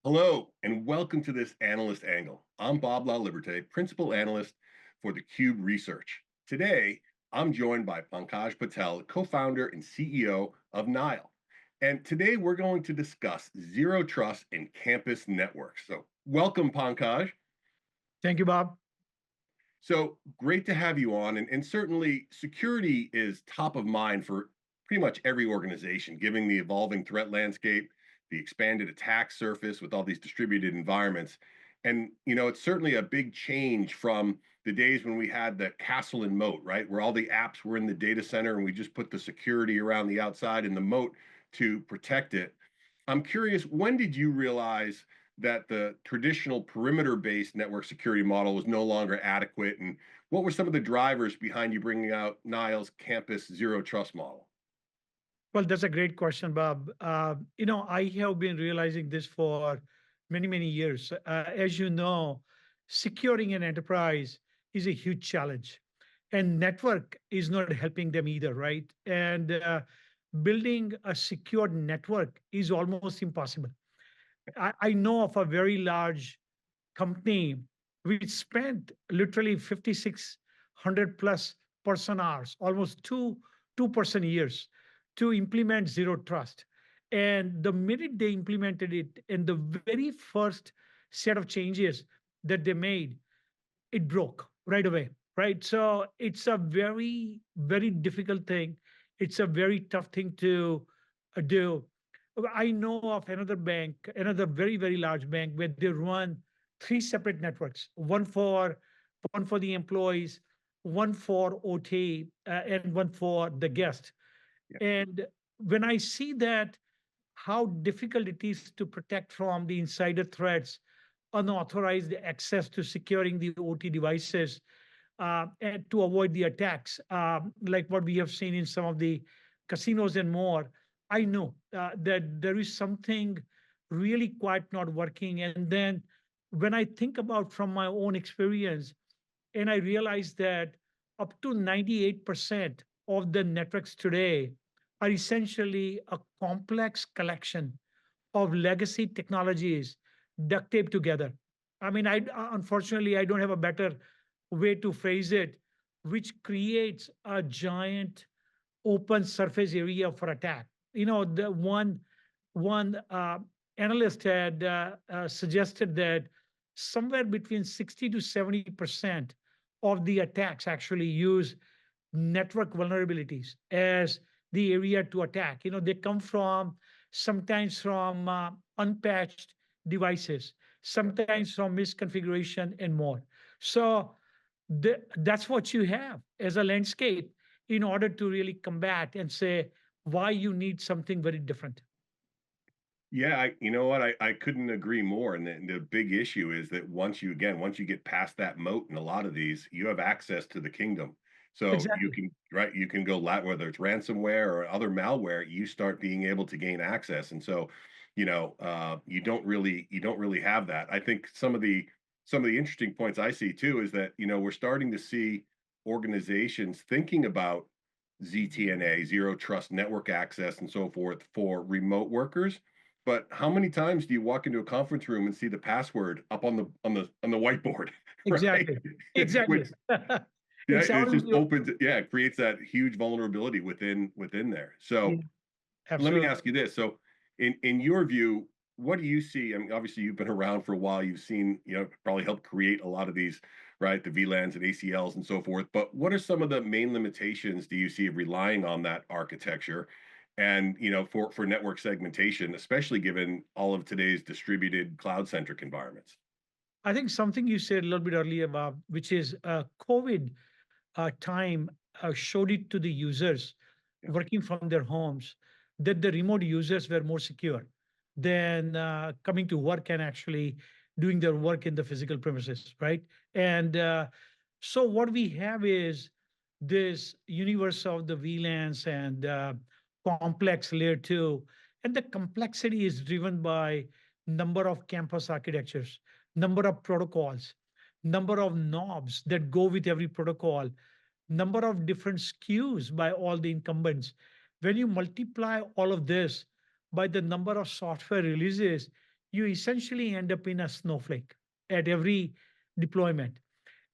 Hello, and welcome to this Analyst Angle. I'm Bob LaLiberte, Principal Analyst for theCUBE Research. Today, I'm joined by Pankaj Patel, co-founder and CEO of Nile. And today we're going to discuss Zero Trust and Campus Networks. So welcome, Pankaj. Thank you, Bob. So great to have you on. And certainly security is top of mind for pretty much every organization, given the evolving threat landscape, the expanded attack surface with all these distributed environments. And it's certainly a big change from the days when we had the castle and moat, right? Where all the apps were in the data center and we just put the security around the outside in the moat to protect it. I'm curious, when did you realize that the traditional perimeter-based network security model was no longer adequate? And what were some of the drivers behind you bringing out Nile's campus zero trust model? Well, that's a great question, Bob. I have been realizing this for many, many years. As you know, securing an enterprise is a huge challenge, and network is not helping them either, right? And building a secure network is almost impossible. I know of a very large company which spent literally 5,600 plus person hours, almost two person years to implement zero trust. And the minute they implemented it, and the very first set of changes that they made, it broke right away, right? So it's a very, very difficult thing. It's a very tough thing to do. I know of another bank, another very, very large bank, where they run three separate networks: one for the employees, one for OT, and one for the guest. Yeah. And when I see that, how difficult it is to protect from the insider threats, unauthorized access to securing the OT devices, and to avoid the attacks, like what we have seen in some of the casinos and more, I know that there is something really quite not working. And then when I think about from my own experience, and I realize that up to 98% of the networks today are essentially a complex collection of legacy technologies duct taped together. I mean, unfortunately, I don't have a better way to phrase it, which creates a giant open surface area for attack. The one analyst had suggested that somewhere between 60 to 70% of the attacks actually use network vulnerabilities as the area to attack. They come from sometimes from unpatched devices, sometimes from misconfiguration and more. So that's what you have as a landscape in order to really combat and say why you need something very different. Yeah, you know what? I couldn't agree more. And the big issue is that once you get past that moat in a lot of these, you have access to the kingdom. So you Exactly. can, right, you can go whether it's ransomware or other malware, you start being able to gain access. And so, you don't really have that. I think some of the interesting points I see too is that, we're starting to see organizations thinking about ZTNA, zero trust network access and so forth for remote workers. But how many times do you walk into a conference room and see the password up on the whiteboard, right? Exactly. Exactly. Which, yeah, It's it all just opens, yeah, it creates that huge vulnerability within there. yeah, So let me absolutely. ask you this. So in your view, what do you see? I mean, obviously you've been around for a while. You've seen, probably helped create a lot of these, right? The VLANs and ACLs and so forth. But what are some of the main limitations do you see of relying on that architecture? And for network segmentation, especially given all of today's distributed cloud-centric environments. I think something you said a little bit earlier, Bob, which is COVID time showed it to the users Yeah. working from their homes that the remote users were more secure than coming to work and actually doing their work in the physical premises, right? And so what we have is this universe of the VLANs and complex layer two, and the complexity is driven by number of campus architectures, number of protocols, number of knobs that go with every protocol, number of different SKUs by all the incumbents. When you multiply all of this by the number of software releases, you essentially end up in a snowflake at every deployment.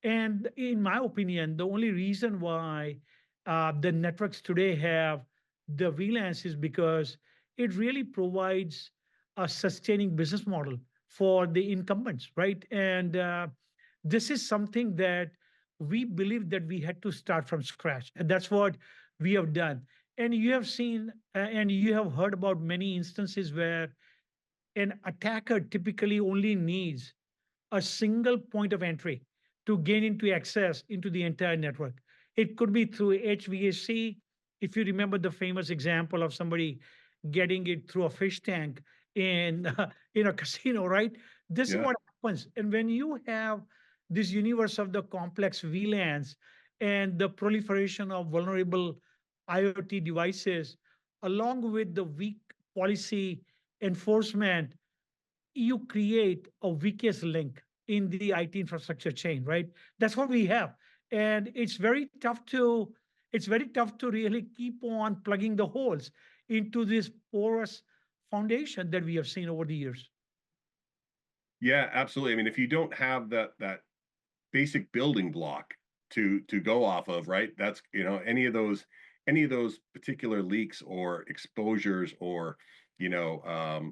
And in my opinion, the only reason why the networks today have the VLANs is because it really provides a sustaining business model for the incumbents, right? And this is something that we believe that we had to start from scratch, and that's what we have done. And you have seen and you have heard about many instances where an attacker typically only needs a single point of entry to gain into access into the entire network. It could be through HVAC. If you remember the famous example of somebody getting it through a fish tank in in a casino, right? This is Yeah. what happens. And when you have this universe of the complex VLANs and the proliferation of vulnerable IoT devices, along with the weak policy enforcement, you create a weakest link in the IT infrastructure chain, right? That's what we have. And it's very tough to really keep on plugging the holes into this porous foundation that we have seen over the years. Yeah, absolutely. I mean, if you don't have that basic building block to go off of, right? That's, any of those particular leaks or exposures or, you know,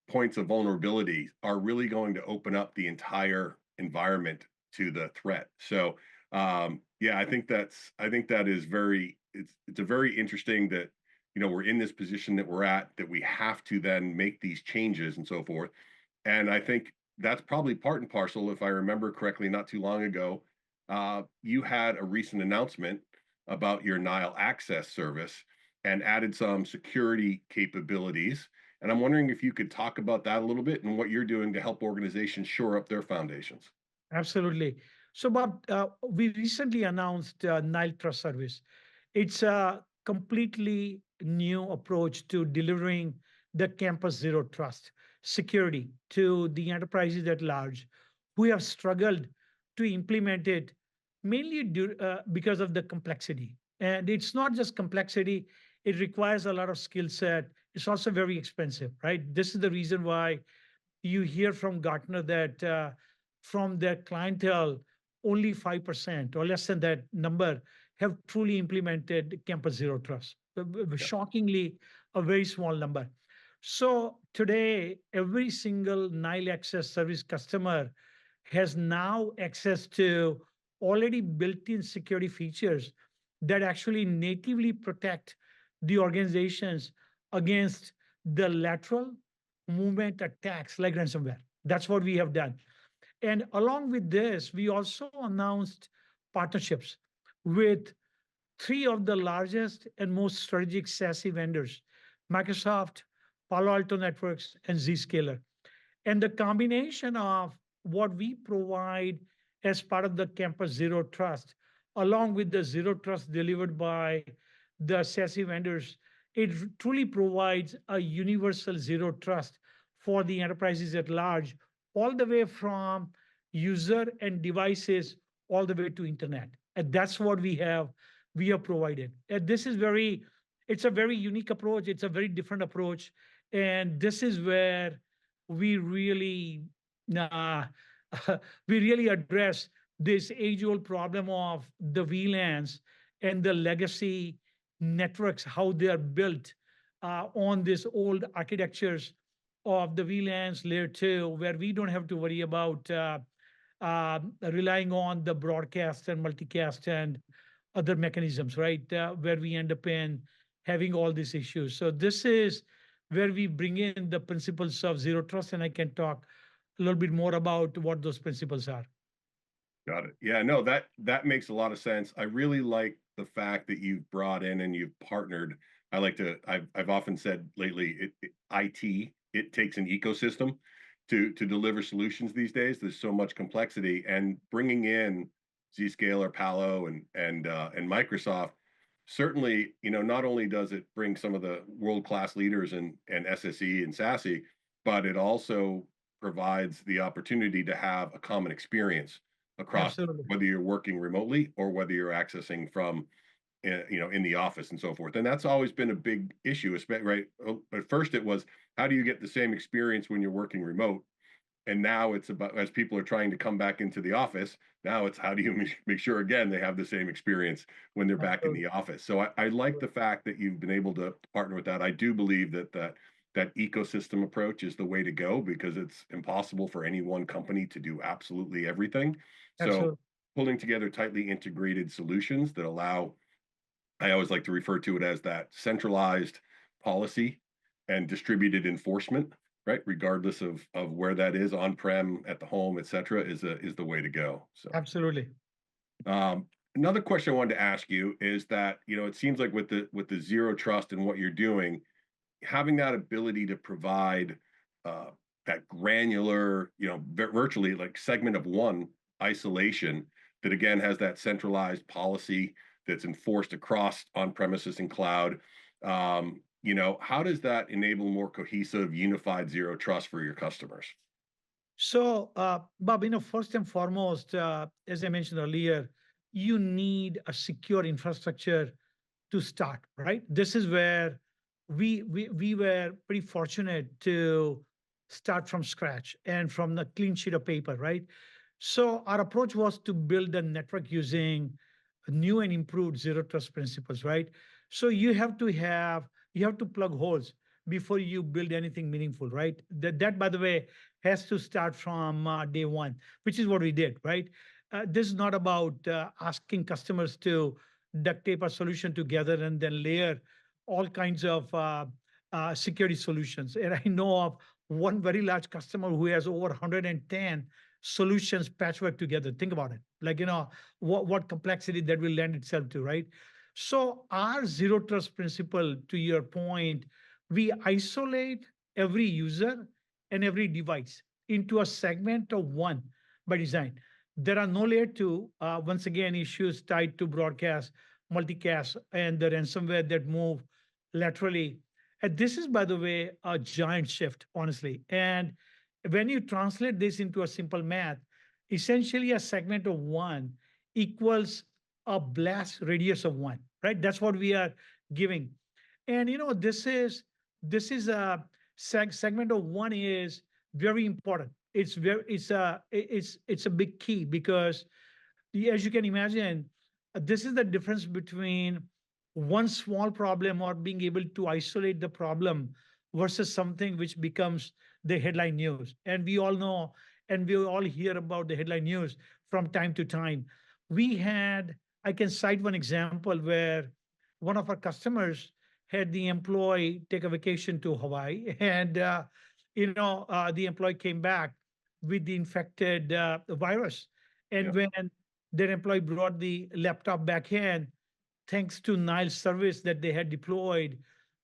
points of vulnerability are really going to open up the entire environment to the threat. So, yeah, I think that is very, it's a very interesting that, we're in this position that we're at, that we have to then make these changes and so forth. And I think that's probably part and parcel, if I remember correctly, not too long ago, you had a recent announcement about your Nile Access service and added some security capabilities. And I'm wondering if you could talk about that a little bit and what you're doing to help organizations shore up their foundations. Absolutely. So, Bob, we recently announced Nile Trust Service. It's a completely new approach to delivering the campus zero trust security to the enterprises at large who have struggled to implement it mainly because of the complexity. And it's not just complexity, it requires a lot of skill set. It's also very expensive, right? This is the reason why you hear from Gartner that from their clientele, only 5% or less than that number have truly implemented Campus Zero Trust. Yeah. Shockingly, a very small number. So today, every single Nile Access service customer has now access to already built-in security features that actually natively protect the organizations against the lateral movement attacks like ransomware. That's what we have done. And along with this, we also announced partnerships with three of the largest and most strategic SASE vendors: Microsoft, Palo Alto Networks, and Zscaler. And the combination of what we provide as part of the Campus Zero Trust, along with the Zero Trust delivered by the SASE vendors, it truly provides a universal Zero Trust for the enterprises at large, all the way from user and devices all the way to internet. And that's what we have provided. And this is it's a very unique approach. It's a very different approach. And this is where we really uh, we really address this age-old problem of the VLANs and the legacy networks, how they are built on these old architectures of the VLANs layer 2, where we don't have to worry about relying on the broadcast and multicast and other mechanisms, right? Where we end up in having all these issues. So this is where we bring in the principles of zero trust, and I can talk a little bit more about what those principles are. Got it. Yeah, no, that makes a lot of sense. I really like the fact that you've brought in and you've partnered. I've often said lately, IT, it takes an ecosystem to deliver solutions these days. There's so much complexity, and bringing in Zscaler, Palo, and Microsoft certainly, not only does it bring some of the world-class leaders and SSE and SASE, but it also provides the opportunity to have a common experience across, Absolutely. whether you're working remotely or whether you're accessing from in the office and so forth. And that's always been a big issue, right? At first, it was how do you get the same experience when you're working remote? And now it's about, as people are trying to come back into the office, now it's how do you make sure again they have the same experience when they're back in Absolutely. the office. So I like the fact that you've been able to partner with that. I do believe that ecosystem approach is the way to go because it's impossible for any one company to do absolutely everything. So Absolutely. pulling together tightly integrated solutions that allow, I always like to refer to it as that centralized policy and distributed enforcement, right? Regardless of where that is, on-prem, at the home, et cetera, is the way to go. So Absolutely. another question I wanted to ask you is that, it seems like with the zero trust and what you're doing, having that ability to provide uh, that granular, virtually like segment of one isolation that again has that centralized policy that's enforced across on premises and cloud. How does that enable more cohesive, unified zero trust for your customers? So, Bob, first and foremost, as I mentioned earlier, you need a secure infrastructure to start, right? This is where we were pretty fortunate to start from scratch and from the clean sheet of paper, right? So our approach was to build a network using new and improved zero trust principles, right? So you have to plug holes before you build anything meaningful, right? That by the way has to start from day one, which is what we did, right? This is not about asking customers to duct tape a solution together and then layer all kinds of security solutions. And I know of one very large customer who has over 110 solutions patchwork together. Think about it. Like, what complexity that will lend itself to, right? So our zero trust principle, to your point, we isolate every user and every device into a segment of one by design. There are no layer two, once again, issues tied to broadcast, multicast, and the ransomware that move laterally. And this is, by the way, a giant shift, honestly. And when you translate this into a simple math, essentially a segment of one equals a blast radius of one, right? That's what we are giving. And this is a segment of one is very important. It's a big key because as you can imagine, this is the difference between one small problem or being able to isolate the problem versus something which becomes the headline news. And we all know, and we all hear about the headline news from time to time. I can cite one example where one of our customers had the employee take a vacation to Hawaii, and the employee came back with the infected virus. And Yeah. when their employee brought the laptop back in, thanks to Nile service that they had deployed,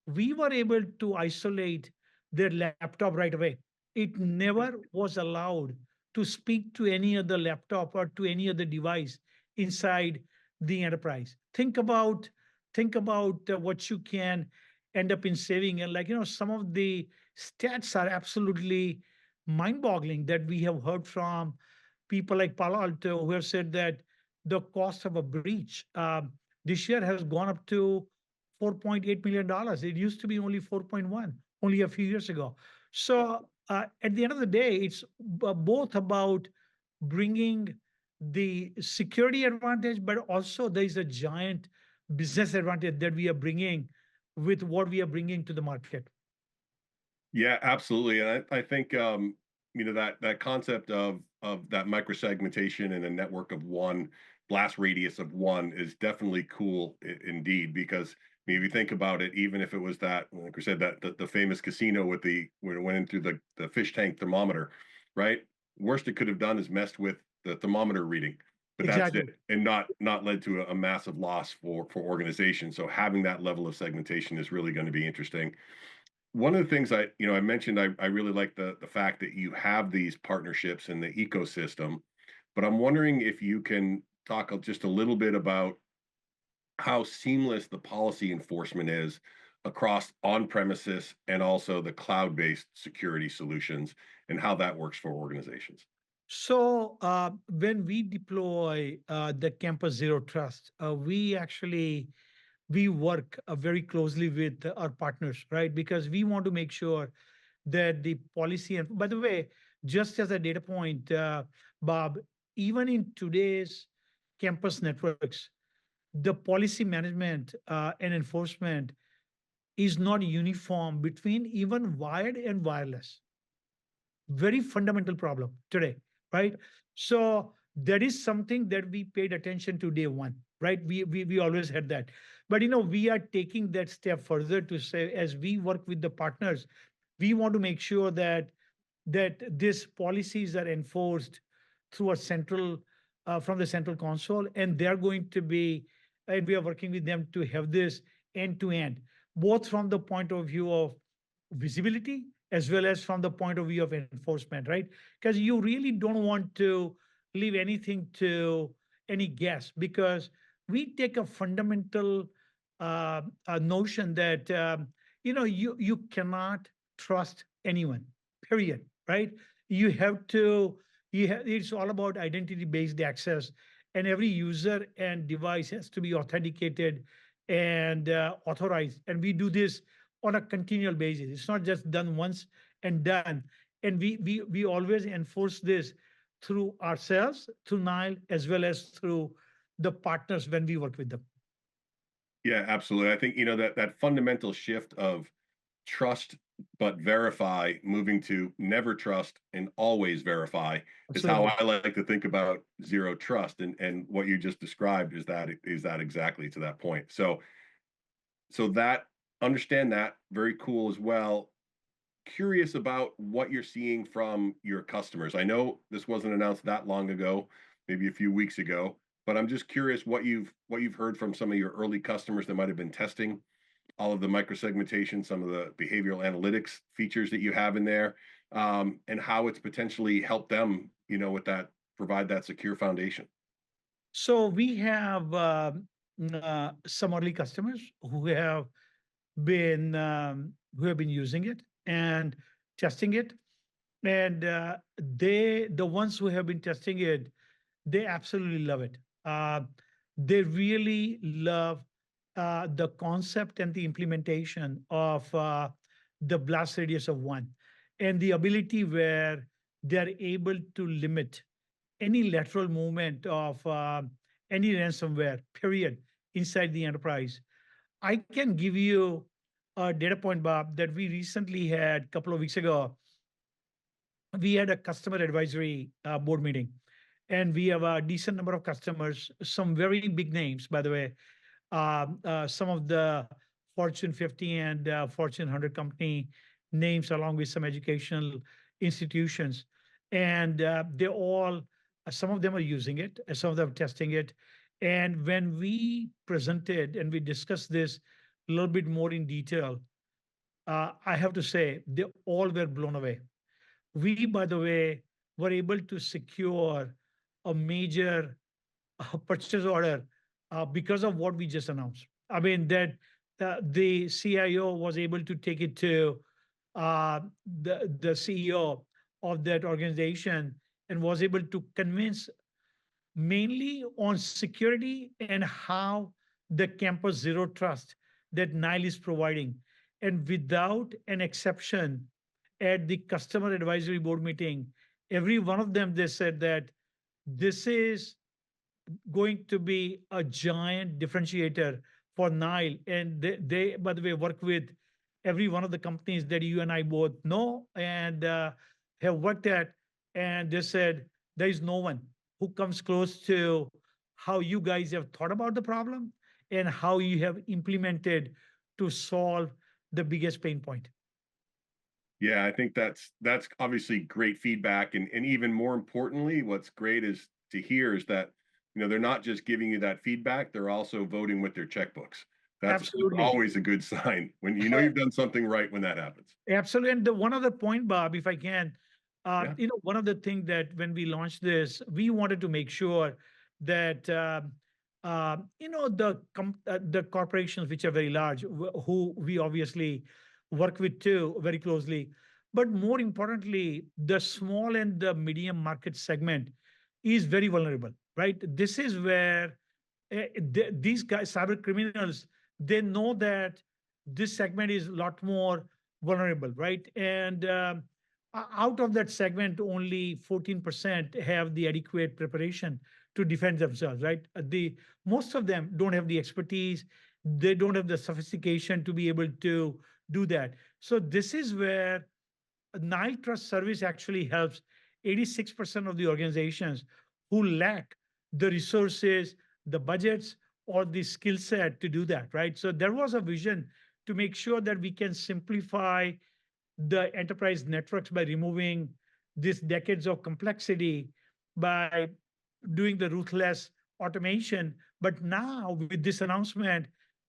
we were able to isolate their laptop right away. It never was allowed to speak to any other laptop or to any other device inside the enterprise. Think about what you can end up in saving. And some of the stats are absolutely mind-boggling that we have heard from people like Palo Alto who have said that the cost of a breach this year has gone up to $4.8 million. It used to be only 4.1 only a few years ago. So at the end of the day, it's both about bringing the security advantage, but also there is a giant business advantage that we are bringing with what we are bringing to the market. Yeah, absolutely. And I think that concept of that microsegmentation and a network of one, blast radius of one is definitely cool indeed. Because if you think about it, even if it was that, like we said, that the famous casino with the when it went in through the fish tank thermometer, right? Worst it could have done is messed with the thermometer reading, but that's it, Exactly. and not led to a massive loss for organizations. So having that level of segmentation is really going to be interesting. One of the things I mentioned, I really like the fact that you have these partnerships in the ecosystem, but I'm wondering if you can talk just a little bit about how seamless the policy enforcement is across on-premises and also the cloud-based security solutions and how that works for organizations. So when we deploy the Campus Zero Trust, we work very closely with our partners, right? Because we want to make sure that the policy, and by the way, just as a data point, Bob, even in today's campus networks, the policy management and enforcement is not uniform between even wired and wireless. Very fundamental problem today, right? So that is something that we paid attention to day one, right? We always had that. But we are taking that step further to say, as we work with the partners, we want to make sure that these policies are enforced through a central from the central console, and they're going to be, and we are working with them to have this end to end, both from the point of view of visibility as well as from the point of view of enforcement, right? Because you really don't want to leave anything to any guess, because we take a fundamental notion that you cannot trust anyone, period, right? You have to, it's all about identity based access, and every user and device has to be authenticated and authorized. And we do this on a continual basis. It's not just done once and done. And we always enforce this through ourselves, through Nile, as well as through the partners when we work with them. Yeah, absolutely. I think, that fundamental shift of trust but verify, moving to never trust and always verify, is how Absolutely. I like to think about zero trust. And what you just described is that exactly to that point. So that, understand that, very cool as well. Curious about what you're seeing from your customers. I know this wasn't announced that long ago, maybe a few weeks ago, but I'm just curious what you've heard from some of your early customers that might have been testing all of the microsegmentation, some of the behavioral analytics features that you have in there, and how it's potentially helped them, with that, provide that secure foundation. So we have some early customers who have been using it and testing it, and the ones who have been testing it, they absolutely love it. They really love the concept and the implementation of the blast radius of one, and the ability where they're able to limit any lateral movement of any ransomware, period, inside the enterprise. I can give you a data point, Bob, that we recently had a couple of weeks ago. We had a customer advisory board meeting, and we have a decent number of customers, some very big names, by the way, some of the Fortune 50 and Fortune 100 company names, along with some educational institutions. And some of them are using it, some of them are testing it. And when we presented and we discussed this a little bit more in detail, I have to say, they all were blown away. We, by the way, were able to secure a major purchase order because of what we just announced. I mean, that the CIO was able to take it to the CEO of that organization, and was able to convince, mainly on security and how the campus zero trust that Nile is providing. And without an exception, at the customer advisory board meeting, every one of them, they said that this is going to be a giant differentiator for Nile. And they, by the way, work with every one of the companies that you and I both know and have worked at. And they said, there is no one who comes close to how you guys have thought about the problem and how you have implemented to solve the biggest pain point. Yeah, I think that's obviously great feedback, and even more importantly, what's great is to hear is that they're not just giving you that feedback; they're also voting with their checkbooks. That's Absolutely. always a good sign when you've done something right when that happens. Absolutely. And the one other point, Bob, if I can, Yeah. one of the things that when we launched this, we wanted to make sure that the corporations which are very large, who we obviously work with too very closely, But more importantly, the small and the medium market segment is very vulnerable, right? This is where these guys, cyber criminals, they know that this segment is a lot more vulnerable, right? And out of that segment, only 14% have the adequate preparation to defend themselves, right? The most of them don't have the expertise, they don't have the sophistication to be able to do that. So this is where Nile Trust Service actually helps 86% of the organizations who lack the resources, the budgets, or the skill set to do that, right? So there was a vision to make sure that we can simplify the enterprise networks by removing these decades of complexity by doing the ruthless automation. But now, with this announcement,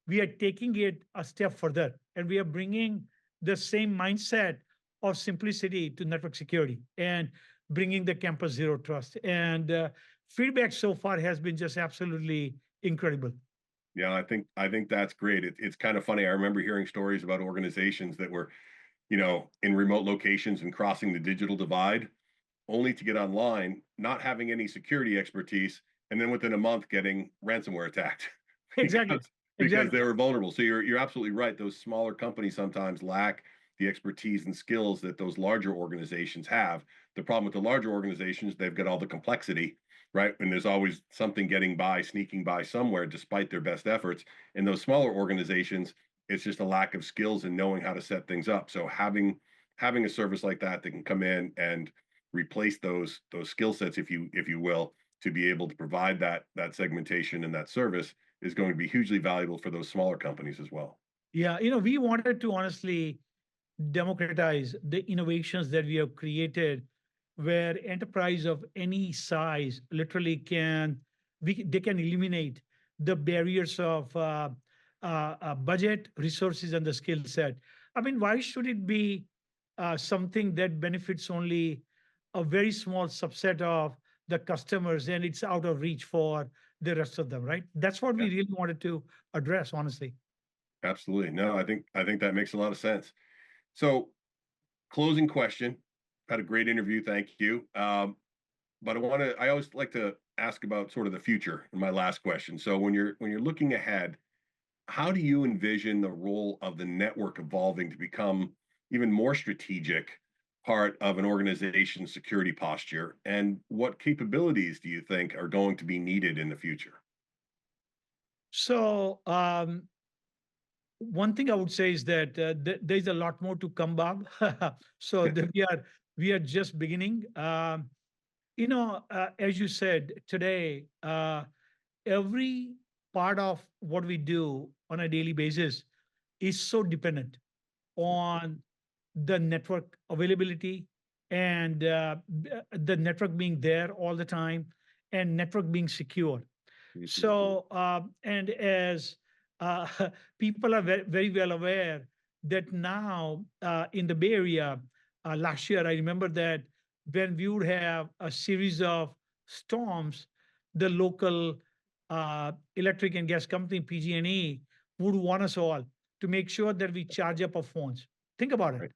we are taking it a step further and we are bringing the same mindset of simplicity to network security and bringing the campus zero trust. And feedback so far has been just absolutely incredible. Yeah, I think that's great. It's kind of funny. I remember hearing stories about organizations that were, in remote locations and crossing the digital divide, only to get online, not having any security expertise, and then within a month getting ransomware attacked Exactly. because Exactly. they were vulnerable. So you're absolutely right. Those smaller companies sometimes lack the expertise and skills that those larger organizations have. The problem with the larger organizations, they've got all the complexity, right? And there's always something getting by, sneaking by somewhere, despite their best efforts. In those smaller organizations, it's just a lack of skills and knowing how to set things up. So having a service like that can come in and replace those skill sets, if you will, to be able to provide that segmentation and that service is going to be hugely valuable for those smaller companies as well. Yeah, we wanted to honestly democratize the innovations that we have created where enterprise of any size literally they can eliminate the barriers of budget, resources, and the skill set. I mean, why should it be something that benefits only a very small subset of the customers and it's out of reach for the rest of them, right? That's what Yeah, we really wanted to address, honestly. absolutely. No, I think that makes a lot of sense. So, closing question. Had a great interview. Thank you. But I always like to ask about sort of the future in my last question. So when you're looking ahead, how do you envision the role of the network evolving to become even more strategic part of an organization's security posture? And what capabilities do you think are going to be needed in the future? So, one thing I would say is that there's a lot more to come, Bob. So we are just beginning. As you said today, every part of what we do on a daily basis is so dependent on the network availability and the network being there all the time and network being secure. Mhm. So, and as uh, people are very well aware that now in the Bay Area, last year, I remember that when we would have a series of storms, the local electric and gas company, PG&E, would want us all to make sure that we charge up our phones. Think about it. Right.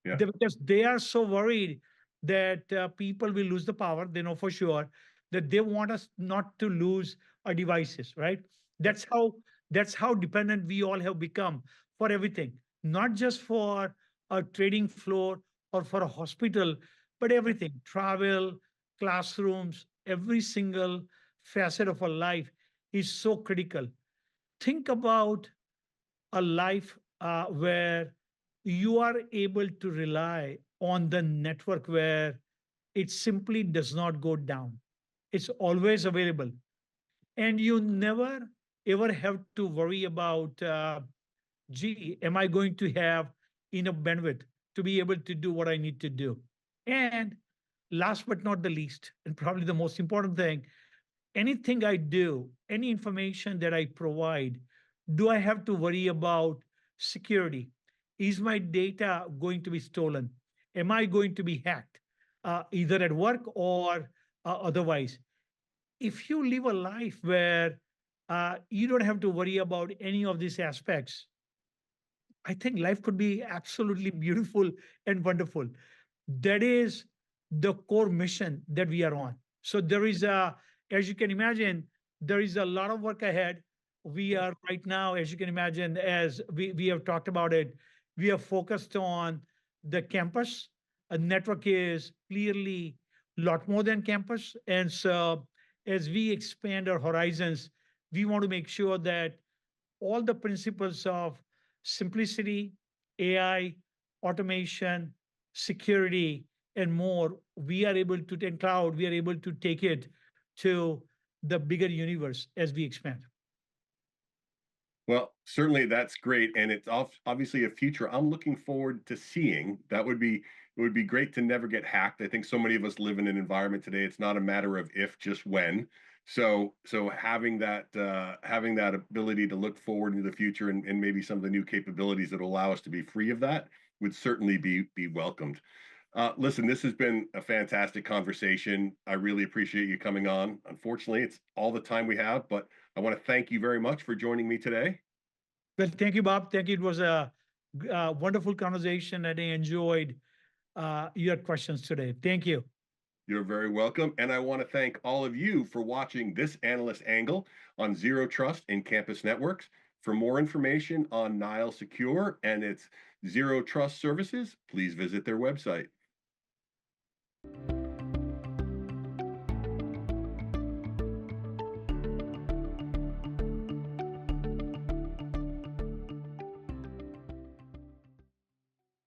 Yeah. Because they are so worried that people will lose the power. They know for sure that they want us not to lose our devices, right? Yep. That's how dependent we all have become for everything, not just for a trading floor or for a hospital, but everything, travel, classrooms, every single facet of our life is so critical. Think about a life where you are able to rely on the network where it simply does not go down. It's always available. And you never ever have to worry about, gee, am I going to have enough bandwidth to be able to do what I need to do? And last but not the least, and probably the most important thing, anything I do, any information that I provide, do I have to worry about security? Is my data going to be stolen? Am I going to be hacked, either at work or otherwise? If you live a life where you don't have to worry about any of these aspects, I think life could be absolutely beautiful and wonderful. That is the core mission that we are on. So there is a, as you can imagine, there is a lot of work ahead. We are right now, as you can imagine, as we have talked about it, we are focused on the campus. A network is clearly a lot more than campus. And so as we expand our horizons, we want to make sure that all the principles of simplicity, AI, automation, security, and more, we are able to, in cloud, we are able to take it to the bigger universe as we expand. Well, certainly that's great, and it's obviously a future I'm looking forward to seeing. That would be it would be great to never get hacked. I think so many of us live in an environment today. It's not a matter of if, just when. So having that ability to look forward into the future and maybe some of the new capabilities that will allow us to be free of that would certainly be welcomed. Listen, this has been a fantastic conversation. I really appreciate you coming on. Unfortunately, it's all the time we have, but I want to thank you very much for joining me today. Well, thank you, Bob. Thank you. It was a wonderful conversation, and I enjoyed your questions today. Thank you. You're very welcome. And I want to thank all of you for watching this Analyst Angle on Zero Trust and Campus Networks. For more information on Nile Secure and its Zero Trust services, please visit their website.